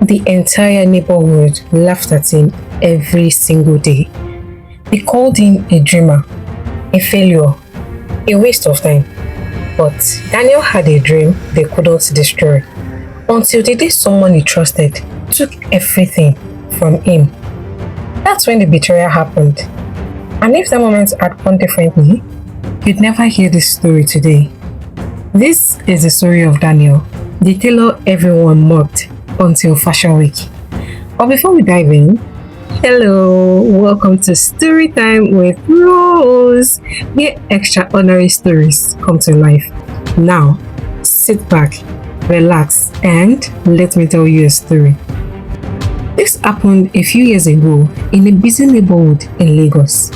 the entire neighborhood laughed at him every single day. They called him a dreamer, a failure, a waste of time. But Daniel had a dream they couldn't destroy until the day someone he trusted took everything from him. That's when the betrayal happened. And if that moment had gone differently, you'd never hear this story today. This is the story of Daniel, the tailor everyone mocked until Fashion Week. But before we dive in, hello, welcome to Story Time with Rose, where extraordinary stories come to life. Now, sit back, relax, and let me tell you a story. This happened a few years ago in a busy neighborhood in Lagos.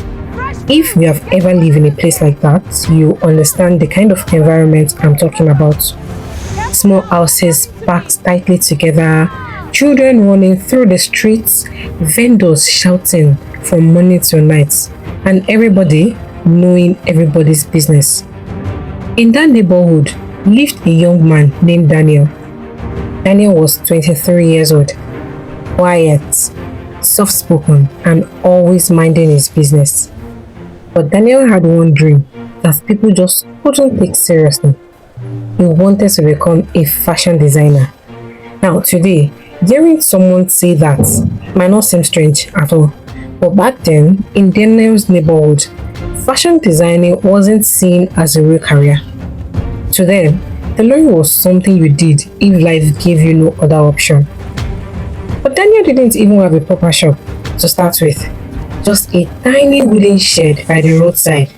If you have ever lived in a place like that, you understand the kind of environment I'm talking about. Small houses packed tightly together, children running through the streets, vendors shouting from morning till night, and everybody knowing everybody's business. In that neighborhood lived a young man named Daniel. Daniel was 23 years old, quiet, soft-spoken, and always minding his business. But Daniel had one dream that people just couldn't take seriously. He wanted to become a fashion designer. Now today, hearing someone say that might not seem strange at all. But back then, in Daniel's neighborhood, fashion designing wasn't seen as a real career. To them, tailoring was something you did if life gave you no other option. But Daniel didn't even have a proper shop to start with. Just a tiny wooden shed by the roadside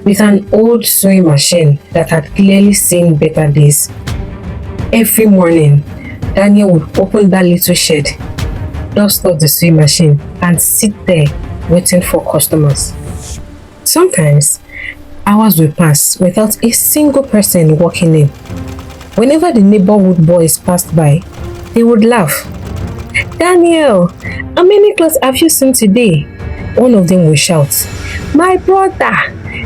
with an old sewing machine that had clearly seen better days. Every morning, Daniel would open that little shed, dust off the sewing machine, and sit there waiting for customers. Sometimes, hours would pass without a single person walking in. Whenever the neighborhood boys passed by, they would laugh. "Daniel, how many clothes have you seen today?" One of them will shout, "My brother,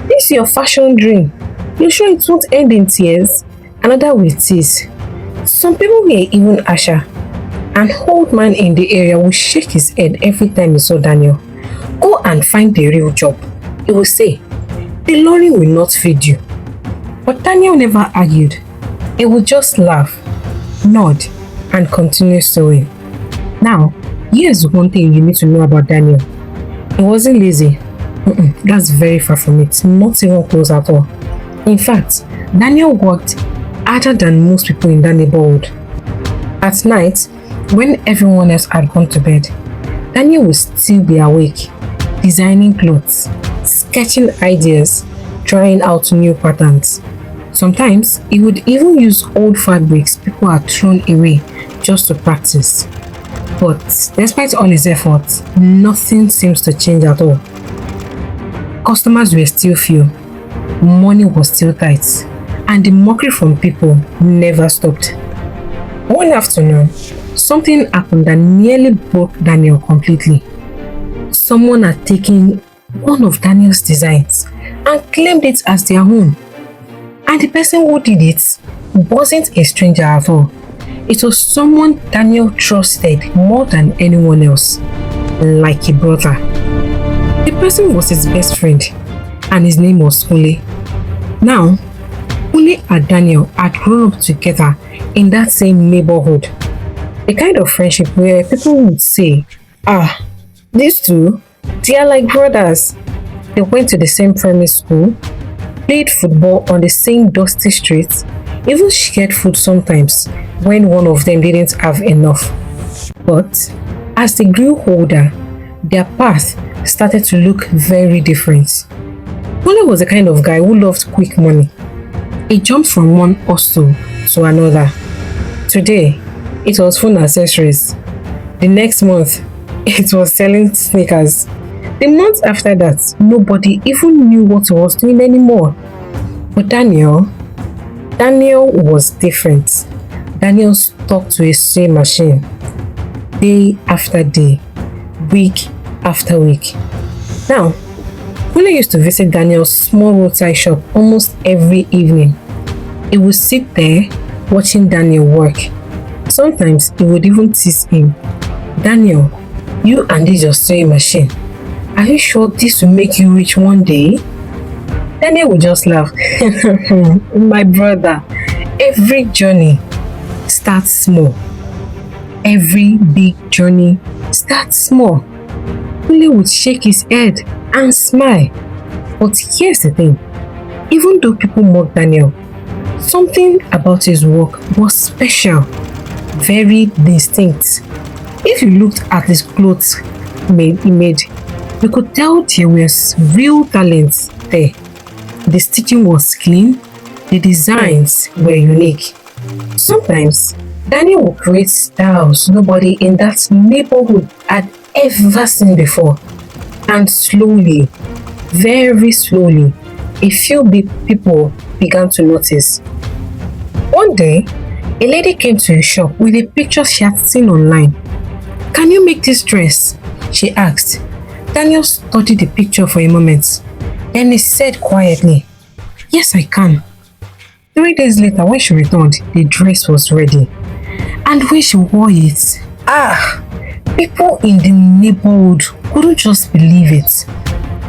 this is your fashion dream. You sure it won't end in tears?" Another will tease. Some people were even harsher. An old man in the area would shake his head every time he saw Daniel. "Go and find the real job," he would say. "Tailoring will not feed you." But Daniel never argued. He would just laugh, nod, and continue sewing. Now, here's one thing you need to know about Daniel. He wasn't lazy. That's very far from it, not even close at all. In fact, Daniel worked harder than most people in that neighborhood. At night, when everyone else had gone to bed, Daniel would still be awake, designing clothes, sketching ideas, trying out new patterns. Sometimes, he would even use old fabrics people had thrown away just to practice. But despite all his efforts, nothing seems to change at all. Customers were still few, money was still tight, and the mockery from people never stopped. One afternoon, something happened that nearly broke Daniel completely. Someone had taken one of Daniel's designs and claimed it as their own. And the person who did it wasn't a stranger at all. It was someone Daniel trusted more than anyone else, like a brother. The person was his best friend, and his name was Ule. Now, Ule and Daniel had grown up together in that same neighborhood. The kind of friendship where people would say, these two, they are like brothers. They went to the same primary school, played football on the same dusty streets, even shared food sometimes when one of them didn't have enough. But as they grew older, their path started to look very different. Ule was the kind of guy who loved quick money. He jumped from one hustle to another. Today, it was phone accessories. The next month, it was selling sneakers. The month after that, nobody even knew what he was doing anymore. But Daniel was different. Daniel stuck to his sewing machine day after day, week after week. Now, Ule used to visit Daniel's small roadside shop almost every evening. He would sit there watching Daniel work. Sometimes he would even tease him. Daniel, you and this your sewing machine. Are you sure this will make you rich one day? Daniel would just laugh. My brother, every journey starts small. Every big journey starts small. Kule would shake his head and smile. But here's the thing. Even though people mock Daniel, something about his work was special, very distinct. If you looked at his clothes he made, you could tell there was real talent there. The stitching was clean, the designs were unique. Sometimes, Daniel would create styles nobody in that neighborhood had ever seen before. And slowly, very slowly, a few big people began to notice. One day, a lady came to his shop with a picture she had seen online. "Can you make this dress?" she asked. Daniel studied the picture for a moment. Then he said quietly, "Yes, I can." 3 days later, when she returned, the dress was ready. And when she wore it, people in the neighborhood couldn't just believe it.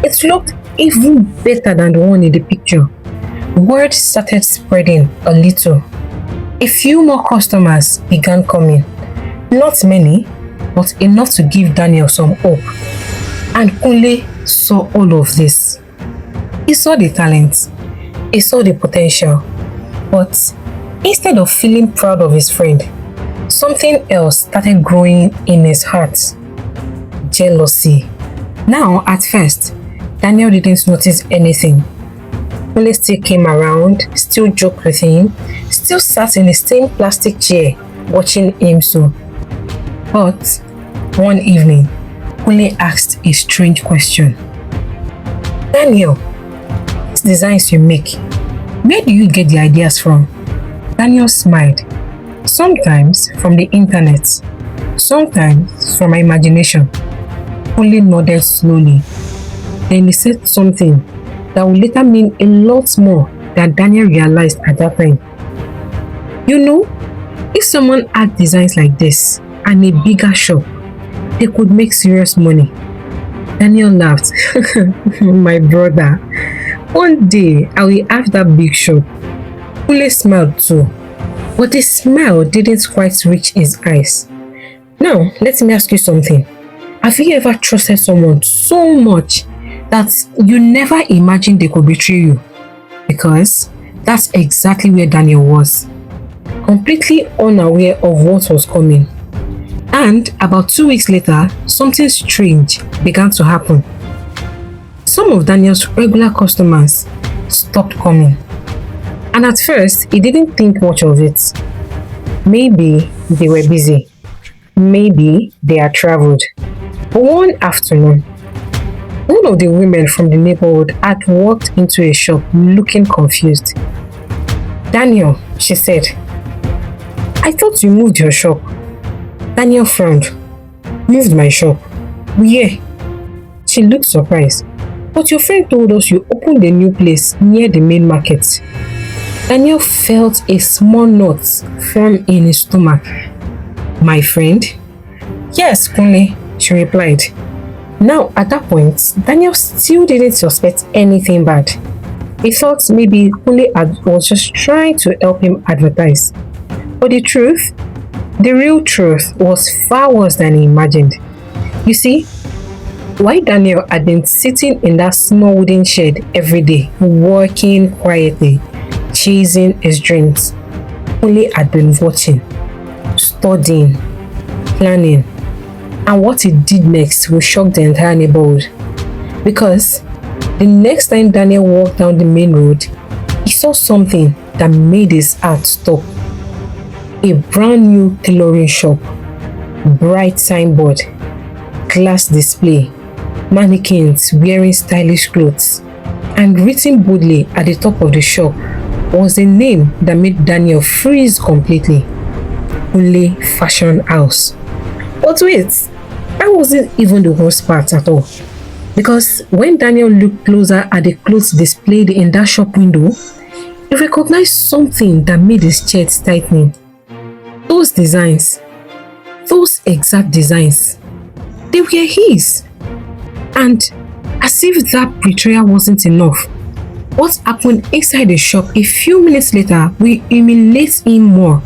It looked even better than the one in the picture. Word started spreading a little. A few more customers began coming. Not many, but enough to give Daniel some hope. And Kunle saw all of this. He saw the talent, he saw the potential, but instead of feeling proud of his friend, something else started growing in his heart. Jealousy. Now, at first, Daniel didn't notice anything. Kunle still came around, still joked with him, still sat in the same plastic chair watching him sew. But one evening, Kunle asked a strange question. "Daniel, these designs you make, where do you get the ideas from?" Daniel smiled. "Sometimes from the internet, sometimes from my imagination." Kunle nodded slowly. Then he said something that would later mean a lot more than Daniel realized at that time. "You know, if someone had designs like this and a bigger shop, they could make serious money." Daniel laughed. "My brother, one day I will have that big shop." Kunle smiled too, but the smile didn't quite reach his eyes. Now, let me ask you something. Have you ever trusted someone so much that you never imagined they could betray you? Because that's exactly where Daniel was. Completely unaware of what was coming. And about 2 weeks later, something strange began to happen. Some of Daniel's regular customers stopped coming. And at first, he didn't think much of it. Maybe they were busy. Maybe they had traveled. But one afternoon, one of the women from the neighborhood had walked into a shop looking confused. "Daniel," she said, "I thought you moved your shop." Daniel frowned. "Moved my shop? Where?" She looked surprised. "But your friend told us you opened a new place near the main market." Daniel felt a small knot form in his stomach. "My friend?" "Yes, Kunle," she replied. Now, at that point, Daniel still didn't suspect anything bad. He thought maybe Kunle was just trying to help him advertise. But the real truth was far worse than he imagined. You see, while Daniel had been sitting in that small wooden shed every day, working quietly, chasing his dreams, Kunle had been watching, studying, planning, and what he did next will shock the entire neighborhood. Because the next time Daniel walked down the main road, he saw something that made his heart stop. A brand new tailoring shop, bright signboard, glass display, mannequins wearing stylish clothes, and written boldly at the top of the shop was a name that made Daniel freeze completely. Kunle Fashion House. But wait, that wasn't even the worst part at all. Because when Daniel looked closer at the clothes displayed in that shop window, he recognized something that made his chest tightening. Those designs, those exact designs, they were his. And as if that betrayal wasn't enough, what happened inside the shop a few minutes later will humiliate him more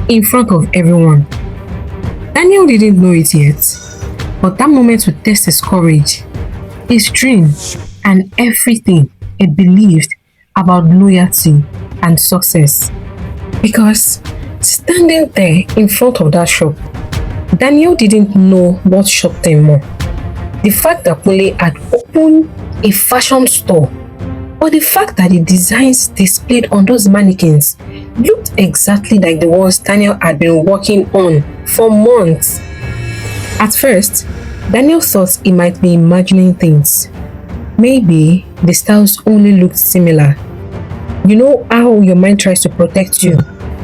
in front of everyone. Daniel didn't know it yet, but that moment would test his courage, his dream, and everything he believed about loyalty and success. Because standing there in front of that shop, Daniel didn't know what shocked him more. The fact that Kule had opened a fashion store, or the fact that the designs displayed on those mannequins looked exactly like the ones Daniel had been working on for months. At first, Daniel thought he might be imagining things. Maybe the styles only looked similar. You know how your mind tries to protect you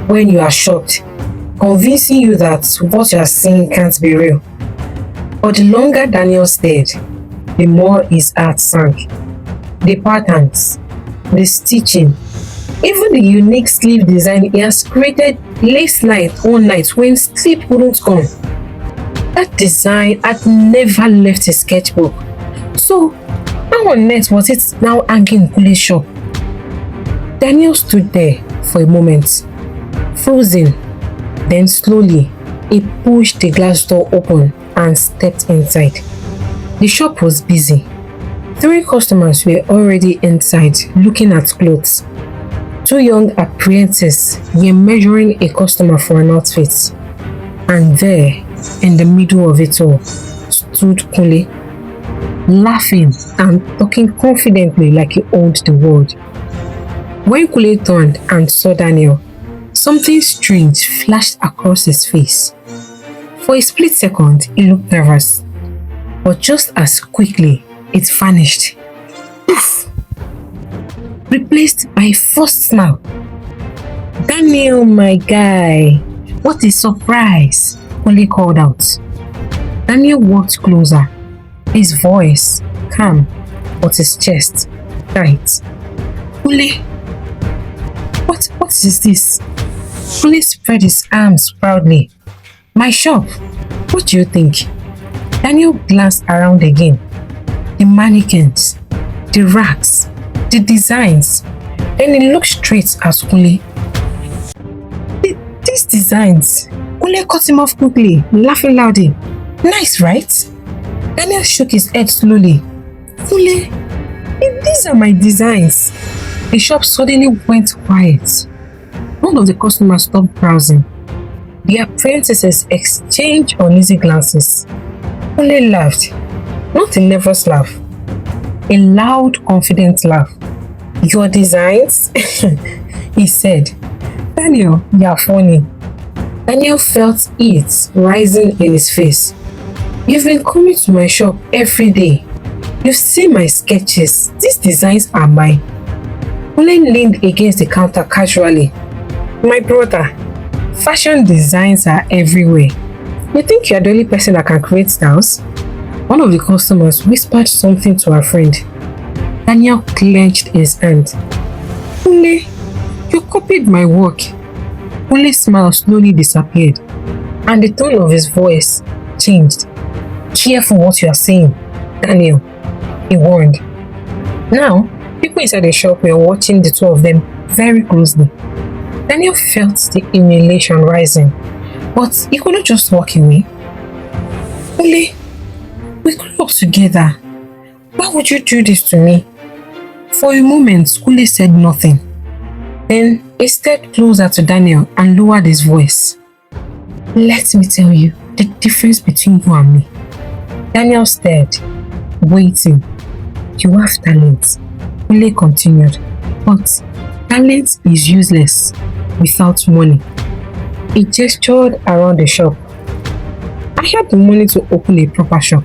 when you are shocked, convincing you that what you are seeing can't be real. But the longer Daniel stared, the more his heart sank. The patterns, the stitching, even the unique sleeve design he has created last night, one night when sleep wouldn't come. That design had never left his sketchbook. So, how on earth was it now hanging in Kule's shop? Daniel stood there for a moment, frozen. Then slowly, he pushed the glass door open and stepped inside. The shop was busy. 3 customers were already inside looking at clothes. 2 young apprentices were measuring a customer for an outfit. And there, in the middle of it all, stood Kule, laughing and talking confidently like he owned the world. When Kule turned and saw Daniel, something strange flashed across his face. For a split second, he looked nervous, but just as quickly, it vanished. Poof! Replaced by a forced smile. Daniel, my guy, what a surprise! Kule called out. Daniel walked closer, his voice calm, but his chest tight. Kule, what is this? Kule spread his arms proudly. My shop, what do you think? Daniel glanced around again. The mannequins, the racks, the designs. Then he looked straight at Kule. These designs. Kule cut him off quickly, laughing loudly. Nice, right? Daniel shook his head slowly. Kule, these are my designs. The shop suddenly went quiet. None of the customers stopped browsing. The apprentices exchanged uneasy glances. Kule laughed. Not a nervous laugh. A loud, confident laugh. Your designs? He said. Daniel, you are funny. Daniel felt it rising in his face. You've been coming to my shop every day. You've seen my sketches. These designs are mine. Kule leaned against the counter casually. My brother, fashion designs are everywhere. You think you're the only person that can create styles? One of the customers whispered something to her friend. Daniel clenched his hand. Kule, you copied my work. Kule's smile slowly disappeared, and the tone of his voice changed. Careful what you are saying, Daniel, he warned. Now, people inside the shop were watching the 2 of them very closely. Daniel felt the humiliation rising, but he couldn't just walk away. Kule, we grew up together. Why would you do this to me? For a moment, Kule said nothing. Then he stepped closer to Daniel and lowered his voice. Let me tell you the difference between you and me. Daniel stared, waiting. You have talent, Kule continued, but talent is useless without money. He gestured around the shop. I had the money to open a proper shop.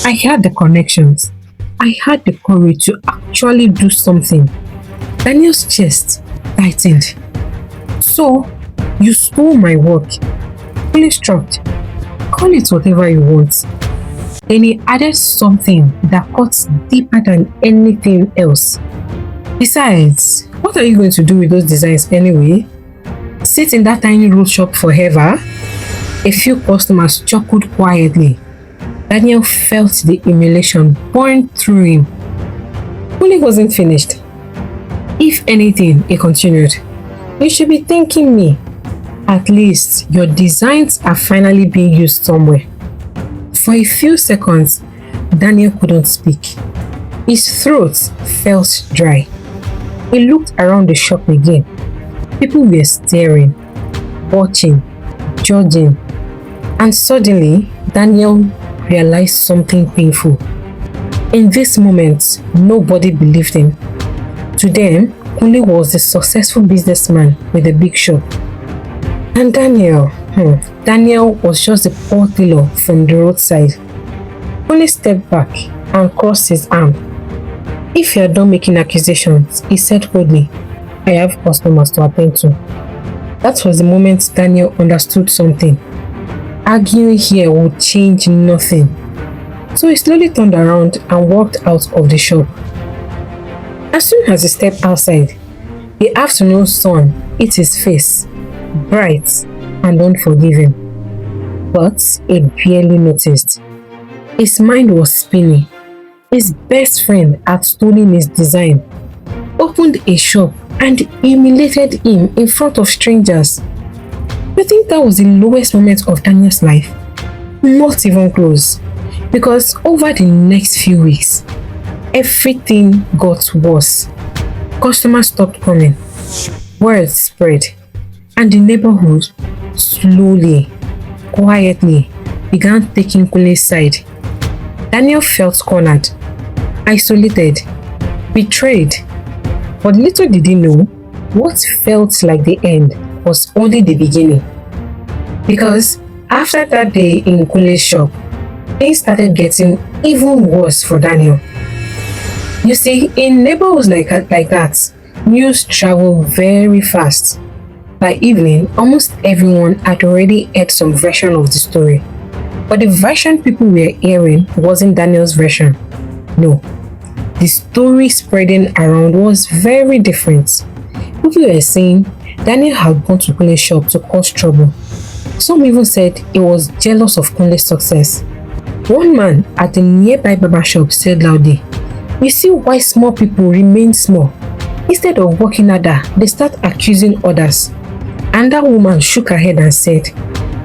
I had the connections. I had the courage to actually do something. Daniel's chest tightened. So, you stole my work. Kule shrugged. Call it whatever you want. Then he added something that cuts deeper than anything else. Besides, what are you going to do with those designs anyway? See sit in that tiny road shop forever? A few customers chuckled quietly. Daniel felt the emulation burn through him. Kule wasn't finished. If anything, he continued, you should be thanking me. At least your designs are finally being used somewhere. For a few seconds, Daniel couldn't speak. His throat felt dry. He looked around the shop again. People were staring, watching, judging, and suddenly Daniel realized something painful. In this moment, nobody believed him. To them, Kule was the successful businessman with a big shop. And Daniel was just a poor tailor from the roadside. Kule stepped back and crossed his arm. If you are done making accusations, he said coldly, I have customers to attend to. That was the moment Daniel understood something. Arguing here would change nothing. So he slowly turned around and walked out of the shop. As soon as he stepped outside, the afternoon sun hit his face, bright and unforgiving. But he barely noticed. His mind was spinning. His best friend had stolen his design, opened a shop and humiliated him in front of strangers. You think that was the lowest moment of Daniel's life? Not even close. Because over the next few weeks, everything got worse. Customers stopped coming. Word spread. And the neighborhood slowly, quietly began taking Kule's side. Daniel felt cornered, isolated, betrayed. But little did he know, what felt like the end was only the beginning. Because after that day in Kule's shop, things started getting even worse for Daniel. You see, in neighborhoods like that, news travel very fast. By evening, almost everyone had already heard some version of the story. But the version people were hearing wasn't Daniel's version. No. The story spreading around was very different. People were saying Daniel had gone to Kule's shop to cause trouble. Some even said he was jealous of Kule's success. One man at a nearby barber shop said loudly, you see why small people remain small? Instead of working harder, they start accusing others. And that woman shook her head and said,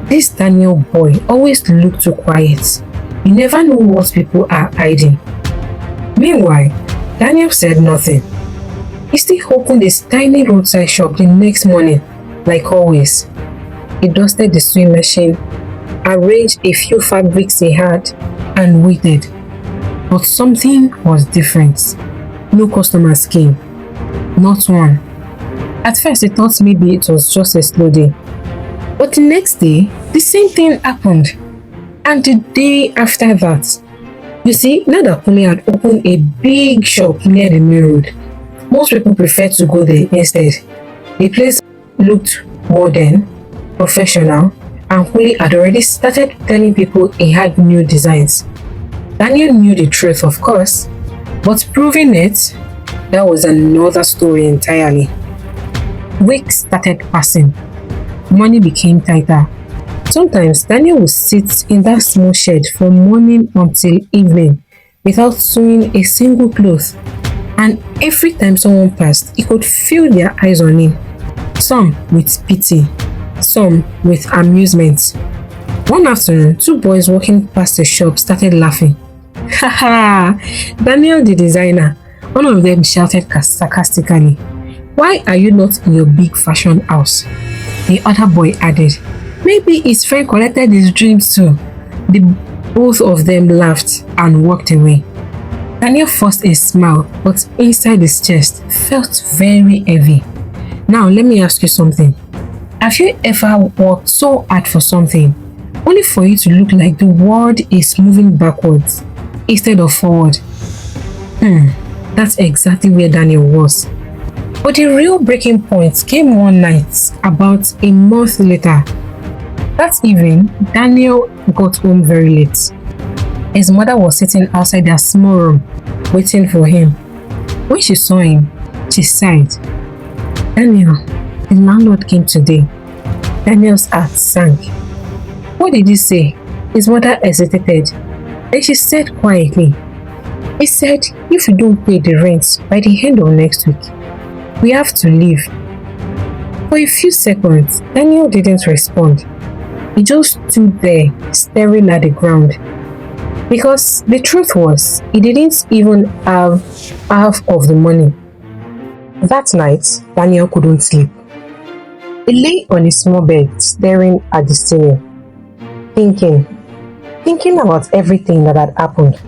this Daniel boy always looked too quiet. You never know what people are hiding. Meanwhile, Daniel said nothing. He still opened his tiny roadside shop the next morning, like always. He dusted the sewing machine, arranged a few fabrics he had, and waited. But something was different. No customers came. Not one. At first, he thought maybe it was just a slow day. But the next day, the same thing happened. And the day after that, you see, now that Kule had opened a big shop near the main road, most people preferred to go there instead. The place looked modern, professional, and Kule had already started telling people he had new designs. Daniel knew the truth, of course, but proving it, that was another story entirely. Weeks started passing. Money became tighter. Sometimes Daniel would sit in that small shed from morning until evening without sewing a single cloth. And every time someone passed, he could feel their eyes on him. Some with pity, some with amusement. One afternoon, two boys walking past the shop started laughing. Ha ha! Daniel the designer. One of them shouted sarcastically, why are you not in your big fashion house? The other boy added, maybe his friend collected his dreams too. Both of them laughed and walked away. Daniel forced a smile, but inside his chest felt very heavy. Now let me ask you something. Have you ever worked so hard for something, only for you to look like the world is moving backwards instead of forward? That's exactly where Daniel was. But the real breaking point came one night, about a month later. That evening, Daniel got home very late. His mother was sitting outside their small room, waiting for him. When she saw him, she sighed. Daniel, the landlord came today. Daniel's heart sank. What did you say? His mother hesitated. Then she said quietly, he said, if you don't pay the rent by the end of next week, we have to leave. For a few seconds, Daniel didn't respond. He just stood there, staring at the ground. Because the truth was, he didn't even have half of the money. That night, Daniel couldn't sleep. He lay on his small bed, staring at the ceiling, thinking about everything that had happened.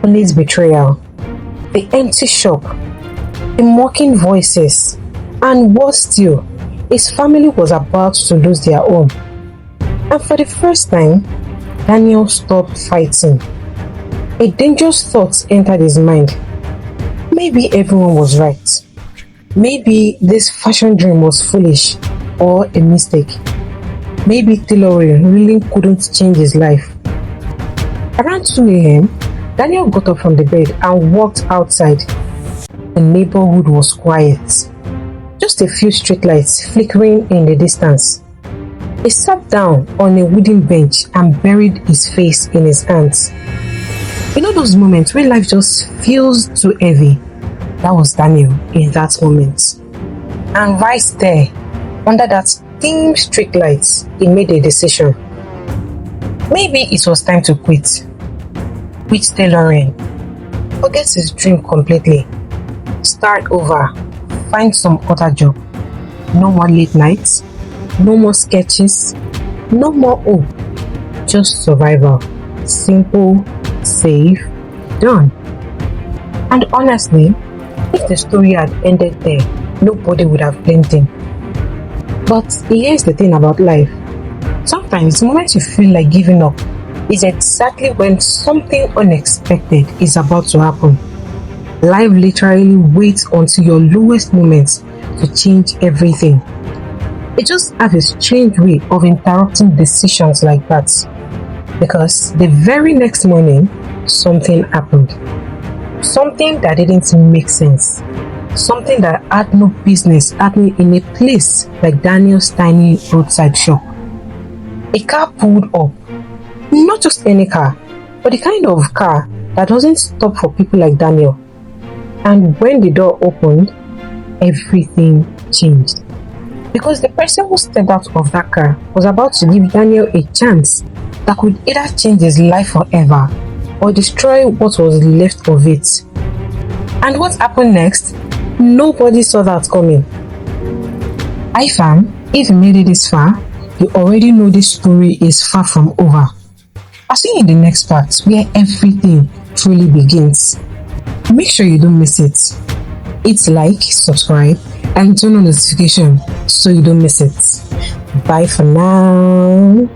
Police betrayal, the empty shop, the mocking voices, and worse still, his family was about to lose their home. And for the first time, Daniel stopped fighting. A dangerous thought entered his mind. Maybe everyone was right. Maybe this fashion dream was foolish or a mistake. Maybe Tailor really couldn't change his life. Around 2 a.m., Daniel got up from the bed and walked outside. The neighborhood was quiet. Just a few streetlights flickering in the distance. He sat down on a wooden bench and buried his face in his hands. You know those moments when life just feels too heavy? That was Daniel in that moment. And right there, under that dim streetlight, he made a decision. Maybe it was time to quit. Quit tailoring. Forget his dream completely. Start over. Find some other job. No more late nights. No more sketches. No more hope. Just survival. Simple, safe, done. And honestly, if the story had ended there, nobody would have blamed him. But here's the thing about life. Sometimes the moment you feel like giving up is exactly when something unexpected is about to happen. Life literally waits until your lowest moments to change everything. It just has a strange way of interrupting decisions like that. Because the very next morning, something happened. Something that didn't make sense. Something that had no business happening in a place like Daniel's tiny roadside shop. A car pulled up. Not just any car, but the kind of car that doesn't stop for people like Daniel. And when the door opened, everything changed. Because the person who stepped out of that car was about to give Daniel a chance that could either change his life forever or destroy what was left of it. And what happened next? Nobody saw that coming. Hi fam, if you made it this far, you already know this story is far from over. I'll see you in the next part where everything truly begins. Make sure you don't miss it. Hit like, subscribe, and turn on notification so you don't miss it. Bye for now.